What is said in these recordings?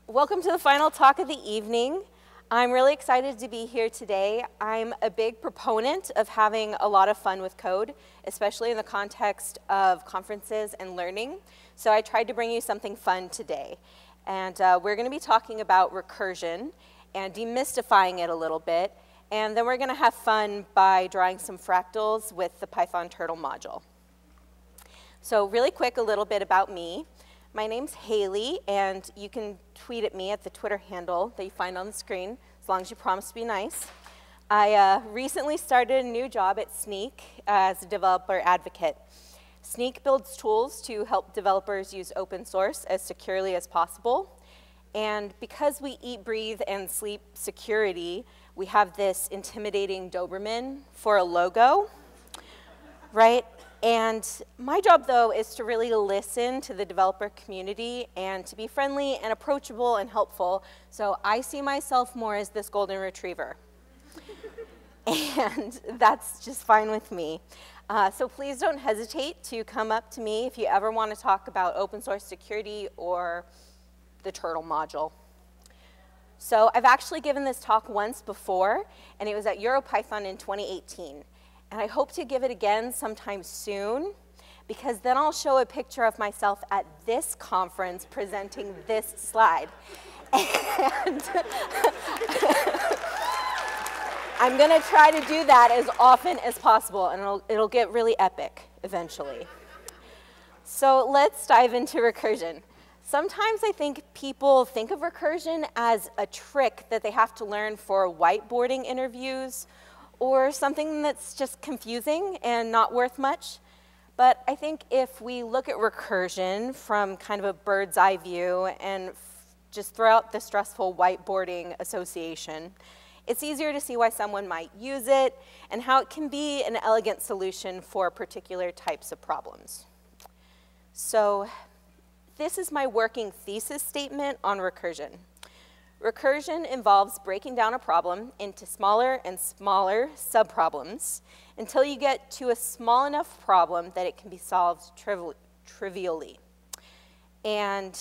Welcome to the final talk of the evening. I'm really excited to be here today. I'm a big proponent of having a lot of fun with code, especially in the context of conferences and learning. So I tried to bring you something fun today. And we're going to be talking about recursion and demystifying it a little bit. And then we're going to have fun by drawing some fractals with the Python turtle module. So really quick, a little bit about me. My name's Hayley, and you can tweet at me at the Twitter handle that you find on the screen, as long as you promise to be nice. I recently started a new job at Sneak as a developer advocate. Sneak builds tools to help developers use open source as securely as possible. And because we eat, breathe, and sleep security, we have this intimidating Doberman for a logo, right? And my job, though, is to really listen to the developer community and to be friendly and approachable and helpful. So I see myself more as this golden retriever. And that's just fine with me. So please don't hesitate to come up to me if you ever want to talk about open source security or the turtle module. So I've actually given this talk once before, and it was at EuroPython in 2018. And I hope to give it again sometime soon, because then I'll show a picture of myself at this conference presenting this slide. And I'm going to try to do that as often as possible, and it'll get really epic eventually. So let's dive into recursion. Sometimes I think people think of recursion as a trick that they have to learn for whiteboarding interviews, or something that's just confusing and not worth much. But I think if we look at recursion from kind of a bird's eye view and just throw out the stressful whiteboarding association, it's easier to see why someone might use it and how it can be an elegant solution for particular types of problems. So this is my working thesis statement on recursion. Recursion involves breaking down a problem into smaller and smaller subproblems until you get to a small enough problem that it can be solved trivially. And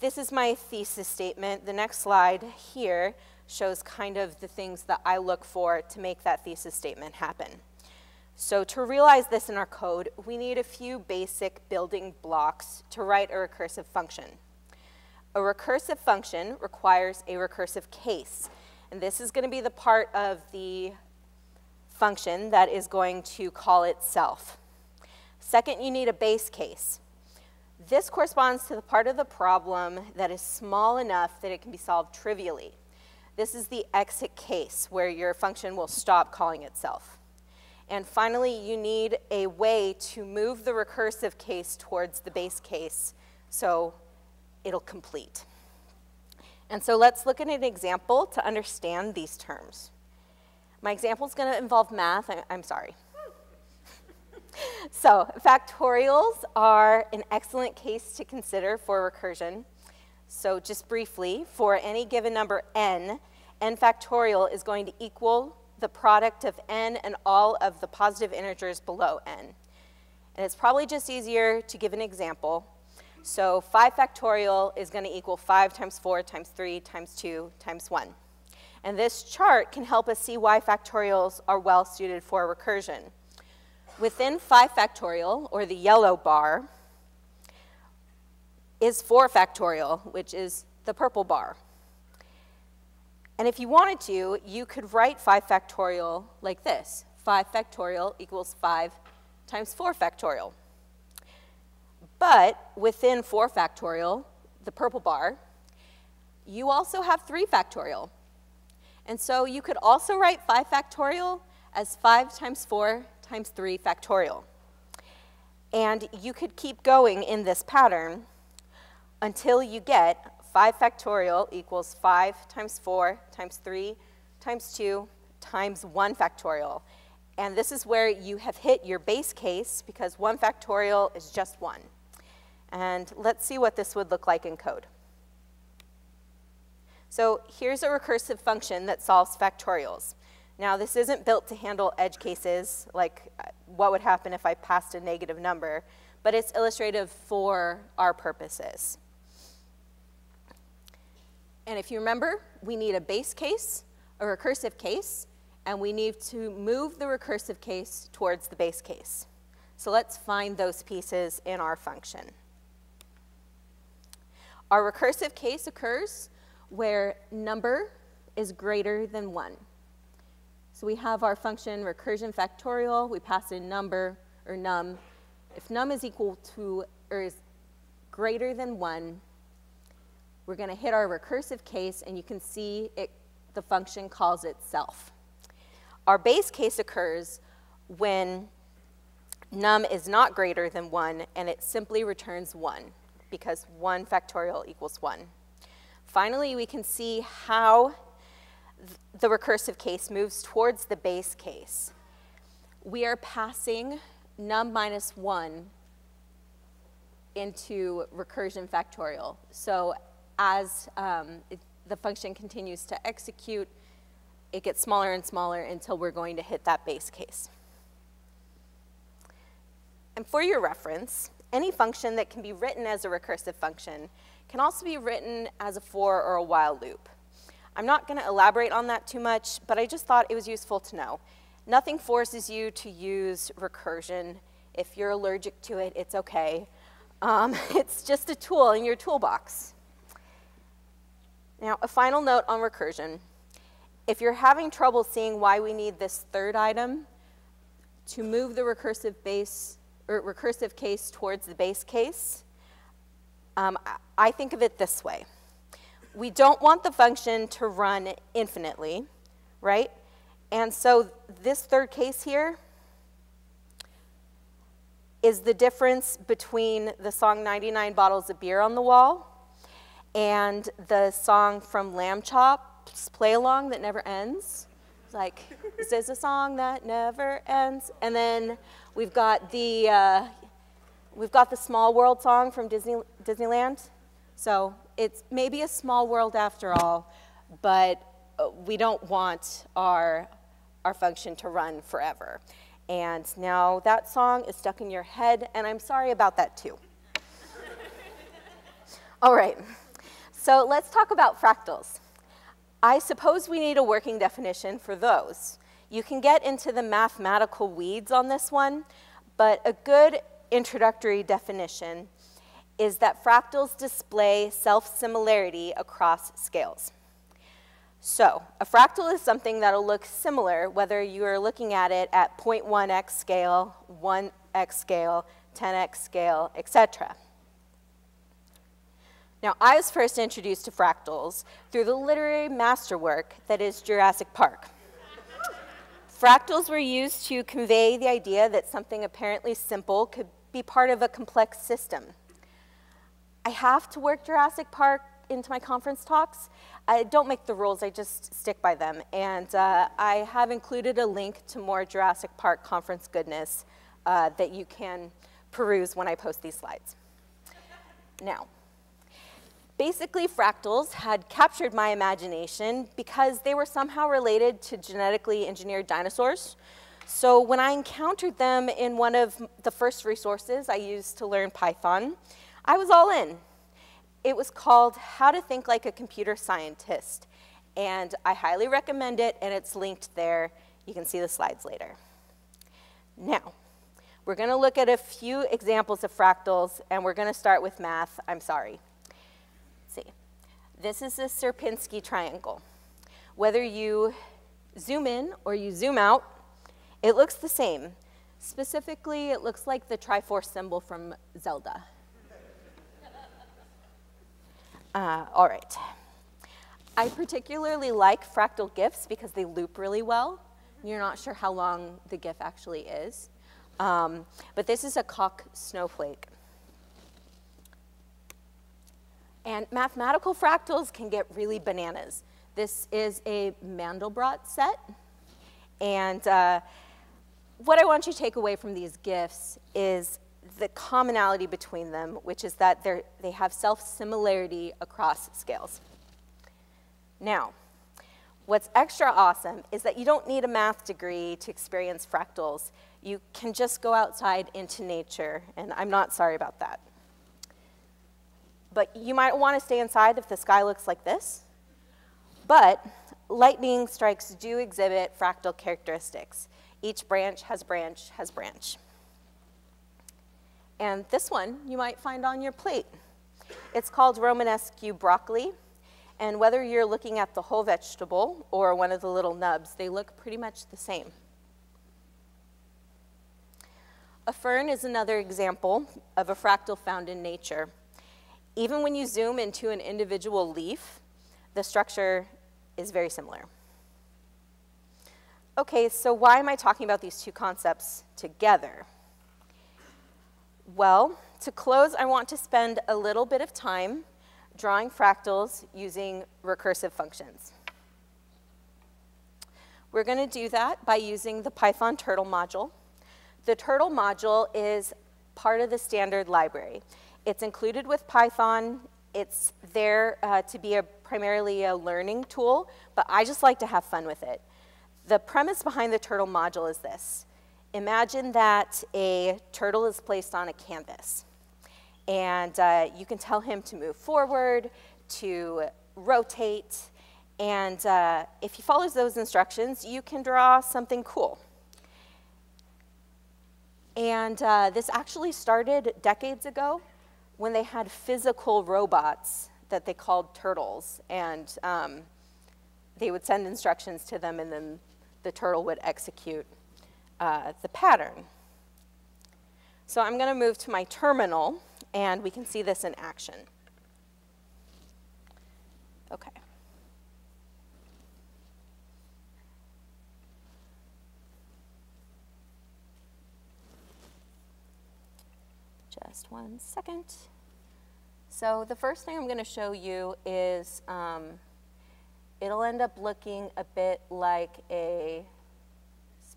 this is my thesis statement. The next slide here shows kind of the things that I look for to make that thesis statement happen. So to realize this in our code, we need a few basic building blocks to write a recursive function. A recursive function requires a recursive case, and this is going to be the part of the function that is going to call itself. Second, you need a base case. This corresponds to the part of the problem that is small enough that it can be solved trivially. This is the exit case, where your function will stop calling itself. And finally, you need a way to move the recursive case towards the base case, so it'll complete. And so let's look at an example to understand these terms. My example is going to involve math. I'm sorry. So factorials are an excellent case to consider for recursion. So just briefly, for any given number n factorial is going to equal the product of n and all of the positive integers below n. And it's probably just easier to give an example. So 5 factorial is going to equal 5 times 4 times 3 times 2 times 1. And this chart can help us see why factorials are well suited for recursion. Within 5 factorial, or the yellow bar, is 4 factorial, which is the purple bar. And if you wanted to, you could write 5 factorial like this. 5 factorial equals 5 times 4 factorial. But within 4 factorial, the purple bar, you also have 3 factorial. And so you could also write 5 factorial as 5 times 4 times 3 factorial. And you could keep going in this pattern until you get 5 factorial equals 5 times 4 times 3 times 2 times 1 factorial. And this is where you have hit your base case, because 1 factorial is just 1. And let's see what this would look like in code. So here's a recursive function that solves factorials. Now, this isn't built to handle edge cases, like what would happen if I passed a negative number, but it's illustrative for our purposes. And if you remember, we need a base case, a recursive case, and we need to move the recursive case towards the base case. So let's find those pieces in our function. Our recursive case occurs where number is greater than 1. So we have our function recursion factorial. We pass in number, or num. If num is equal to, or is greater than 1, we're going to hit our recursive case, and you can see the function calls itself. Our base case occurs when num is not greater than 1, and it simply returns 1, because 1 factorial equals 1. Finally, we can see how the recursive case moves towards the base case. We are passing num minus 1 into recursion factorial. So as the function continues to execute, it gets smaller and smaller until we're going to hit that base case. And for your reference, any function that can be written as a recursive function can also be written as a for or a while loop. I'm not going to elaborate on that too much, but I just thought it was useful to know. Nothing forces you to use recursion. If you're allergic to it, it's okay. It's just a tool in your toolbox. Now, a final note on recursion. If you're having trouble seeing why we need this third item to move the recursive case towards the base case, I think of it this way. We don't want the function to run infinitely, right? And so this third case here is the difference between the song 99 Bottles of Beer on the Wall and the song from Lamb Chop's Play Along that never ends. It's like, this is a song that never ends. And then we've got the Small World song from Disneyland. So it's maybe a small world after all, but we don't want our function to run forever. And now that song is stuck in your head, and I'm sorry about that too. All right, so let's talk about fractals. I suppose we need a working definition for those. You can get into the mathematical weeds on this one, but a good introductory definition is that fractals display self-similarity across scales. So a fractal is something that'll look similar whether you are looking at it at 0.1x scale, 1x scale, 10x scale, etc. Now, I was first introduced to fractals through the literary masterwork that is Jurassic Park. Fractals were used to convey the idea that something apparently simple could be part of a complex system. I have to work Jurassic Park into my conference talks. I don't make the rules, I just stick by them. And I have included a link to more Jurassic Park conference goodness that you can peruse when I post these slides. Now, basically fractals had captured my imagination because they were somehow related to genetically engineered dinosaurs. So when I encountered them in one of the first resources I used to learn Python, I was all in. It was called How to Think Like a Computer Scientist, and I highly recommend it, and it's linked there. You can see the slides later. Now, we're going to look at a few examples of fractals, and we're going to start with math. I'm sorry. Let's see. This is a Sierpinski triangle. Whether you zoom in or you zoom out, it looks the same. Specifically, it looks like the Triforce symbol from Zelda. All right. I particularly like fractal GIFs because they loop really well. You're not sure how long the GIF actually is. But this is a cock snowflake. And mathematical fractals can get really bananas. This is a Mandelbrot set. And what I want you to take away from these GIFs is the commonality between them, which is that they have self-similarity across scales. Now, what's extra awesome is that you don't need a math degree to experience fractals. You can just go outside into nature, and I'm not sorry about that. But you might want to stay inside if the sky looks like this. But lightning strikes do exhibit fractal characteristics. Each branch has branch has branch. And this one you might find on your plate. It's called Romanesque broccoli. And whether you're looking at the whole vegetable or one of the little nubs, they look pretty much the same. A fern is another example of a fractal found in nature. Even when you zoom into an individual leaf, the structure is very similar. Okay, so why am I talking about these two concepts together? Well, to close, I want to spend a little bit of time drawing fractals using recursive functions. We're going to do that by using the Python turtle module. The turtle module is part of the standard library. It's included with Python. It's there to be primarily a learning tool, but I just like to have fun with it. The premise behind the turtle module is this. Imagine that a turtle is placed on a canvas, and you can tell him to move forward, to rotate, and if he follows those instructions, you can draw something cool. And this actually started decades ago when they had physical robots that they called turtles, and they would send instructions to them, and then the turtle would execute the pattern. So I'm going to move to my terminal, and we can see this in action. Okay. Just 1 second. So the first thing I'm going to show you is it'll end up looking a bit like a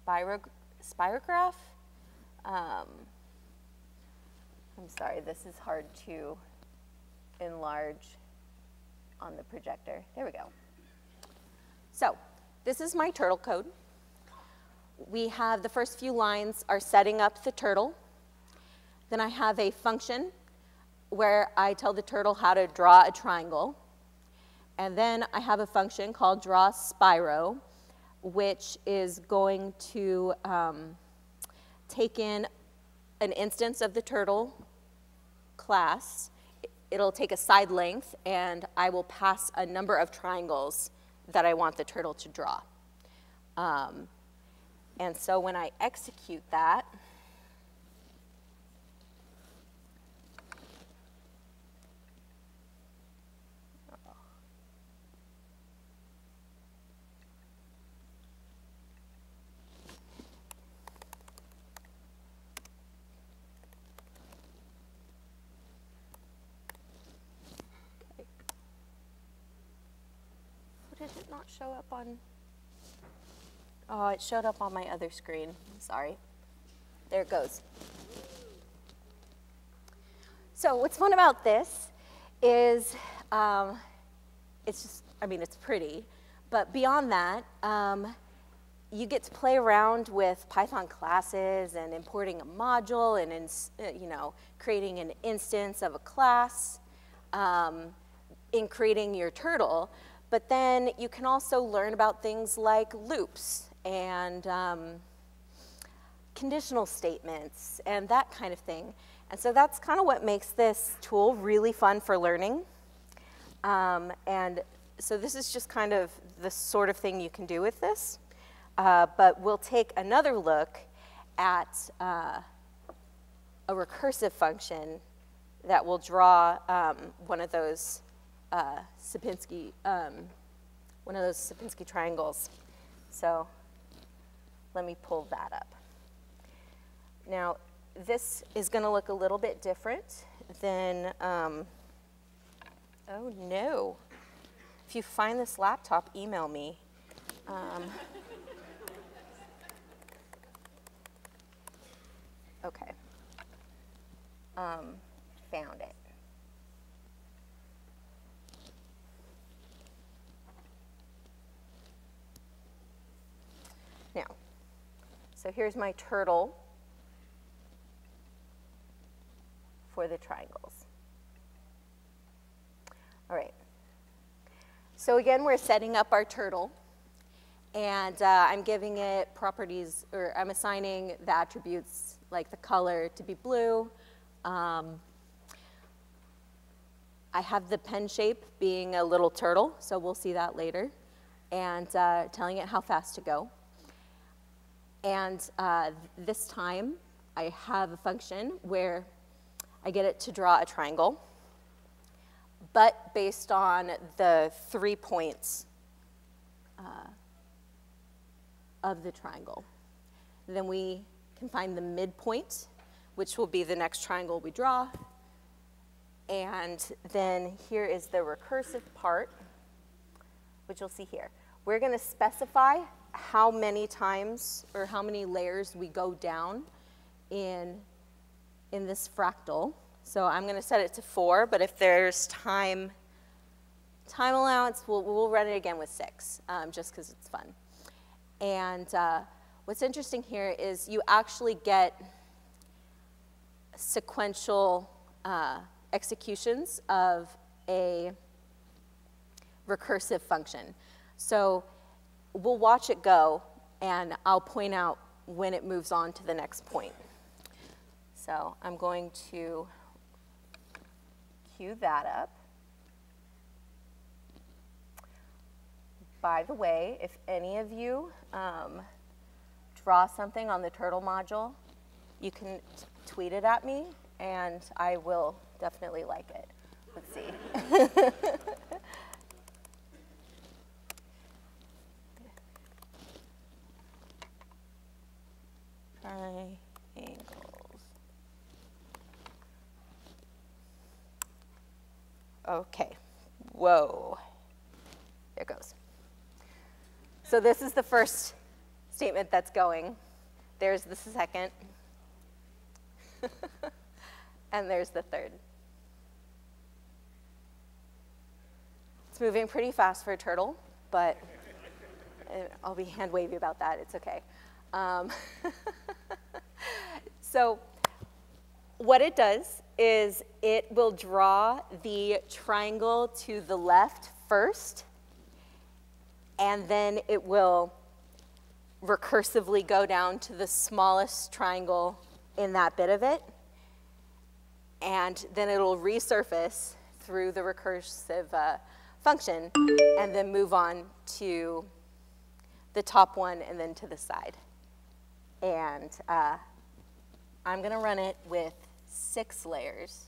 spirograph. I'm sorry, this is hard to enlarge on the projector. There we go. So this is my turtle code. We have the first few lines are setting up the turtle. Then I have a function where I tell the turtle how to draw a triangle. And then I have a function called draw spiro, which is going to take in an instance of the turtle class. It'll take a side length, and I will pass a number of triangles that I want the turtle to draw. And so when I execute that, did it not show up on? Oh, it showed up on my other screen. Sorry. There it goes. So what's fun about this is it's just, I mean, it's pretty. But beyond that, you get to play around with Python classes and importing a module and creating an instance of a class in creating your turtle. But then you can also learn about things like loops and conditional statements and that kind of thing. And so that's kind of what makes this tool really fun for learning. And so this is just kind of the sort of thing you can do with this. But we'll take another look at a recursive function that will draw one of those Sierpinski triangles. So let me pull that up. Now, this is going to look a little bit different than, oh no. If you find this laptop, email me. Okay. Found it. Now, so here's my turtle for the triangles. All right. So again, we're setting up our turtle. And I'm giving it properties, or I'm assigning the attributes like the color to be blue. I have the pen shape being a little turtle, so we'll see that later, and telling it how fast to go. And this time, I have a function where I get it to draw a triangle, but based on the 3 points of the triangle. Then we can find the midpoint, which will be the next triangle we draw. And then here is the recursive part, which you'll see here. We're going to specify how many times or how many layers we go down in this fractal. So I'm going to set it to 4, but if there's time allowance, we'll run it again with 6, just because it's fun. And what's interesting here is you actually get sequential executions of a recursive function. So we'll watch it go, and I'll point out when it moves on to the next point. So I'm going to cue that up. By the way, if any of you draw something on the turtle module, you can tweet it at me, and I will definitely like it. Let's see. Triangles. Okay. Whoa. There it goes. So this is the first statement that's going. There's the second. And there's the third. It's moving pretty fast for a turtle, but I'll be hand wavy about that. It's okay. So what it does is it will draw the triangle to the left first, and then it will recursively go down to the smallest triangle in that bit of it, and then it'll resurface through the recursive function, and then move on to the top one and then to the side. And I'm going to run it with 6 layers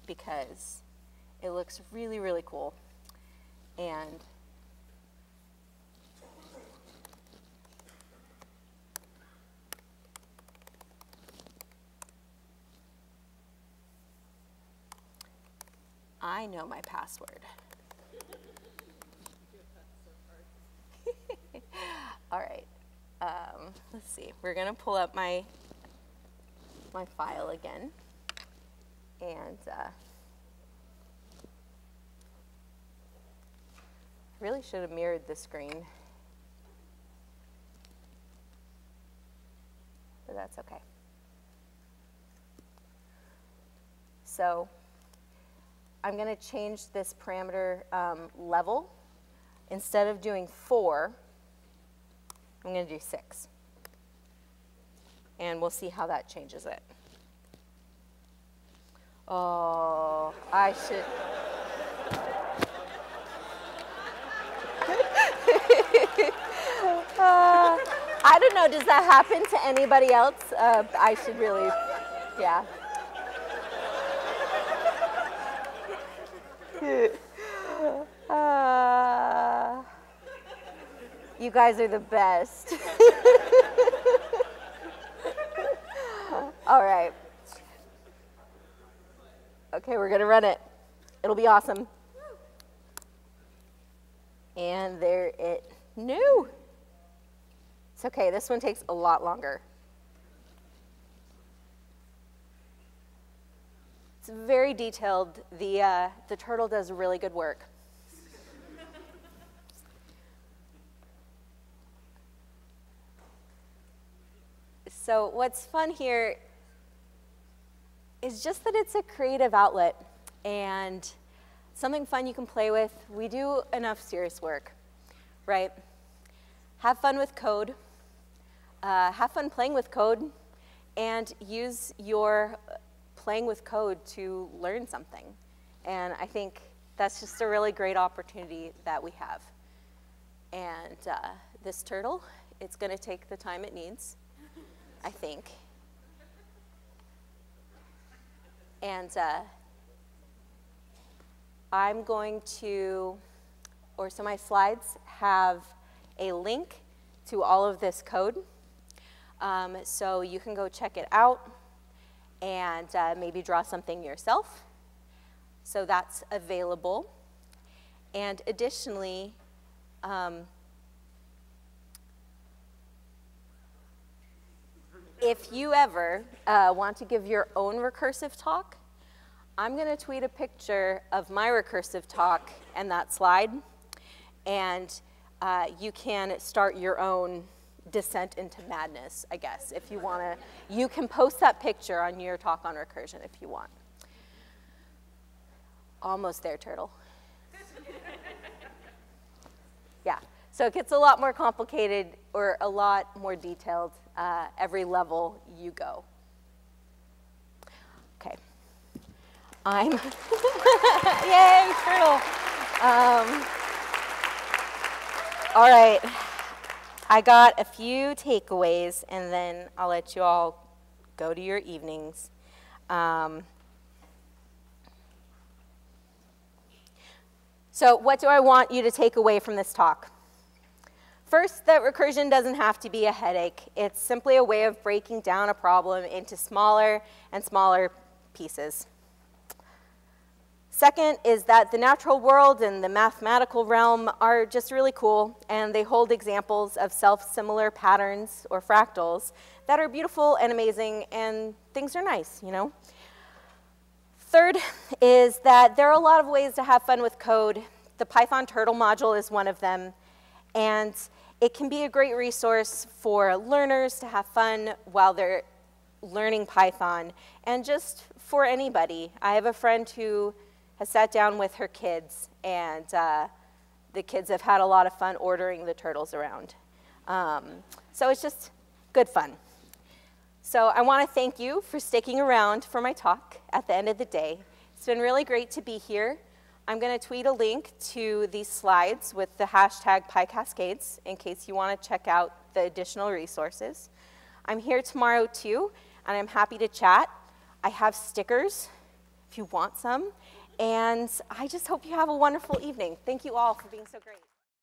because it looks really, really cool. And I know my password. All right. Let's see. We're going to pull up my file again. And really should have mirrored the screen. But that's okay. So I'm going to change this parameter level. Instead of doing 4, I'm going to do 6. And we'll see how that changes it. Oh, I should. I don't know, does that happen to anybody else? I should really, yeah. You guys are the best. All right. Okay, we're going to run it. It'll be awesome. And there it knew. It's okay. This one takes a lot longer. It's very detailed. The turtle does really good work. So what's fun here is just that it's a creative outlet, and something fun you can play with. We do enough serious work, right? Have fun with code. Have fun playing with code, and use your playing with code to learn something. And I think that's just a really great opportunity that we have. And this turtle, it's going to take the time it needs, I think. And I'm going to, so my slides have a link to all of this code. So you can go check it out and maybe draw something yourself. So that's available. And additionally, if you ever want to give your own recursive talk, I'm going to tweet a picture of my recursive talk and that slide, and you can start your own descent into madness, I guess, if you want to. You can post that picture on your talk on recursion if you want. Almost there, turtle. Yeah, so it gets a lot more complicated or a lot more detailed every level you go. Okay. I'm, yay, turtle. All right, I got a few takeaways, and then I'll let you all go to your evenings. So what do I want you to take away from this talk? First, that recursion doesn't have to be a headache. It's simply a way of breaking down a problem into smaller and smaller pieces. Second is that the natural world and the mathematical realm are just really cool, and they hold examples of self-similar patterns or fractals that are beautiful and amazing, and things are nice, you know? Third is that there are a lot of ways to have fun with code. The Python turtle module is one of them, and it can be a great resource for learners to have fun while they're learning Python, and just for anybody. I have a friend who has sat down with her kids, and the kids have had a lot of fun ordering the turtles around. So it's just good fun. So I want to thank you for sticking around for my talk at the end of the day. It's been really great to be here. I'm going to tweet a link to these slides with the hashtag PyCascades in case you want to check out the additional resources. I'm here tomorrow too, and I'm happy to chat. I have stickers if you want some. And I just hope you have a wonderful evening. Thank you all for being so great.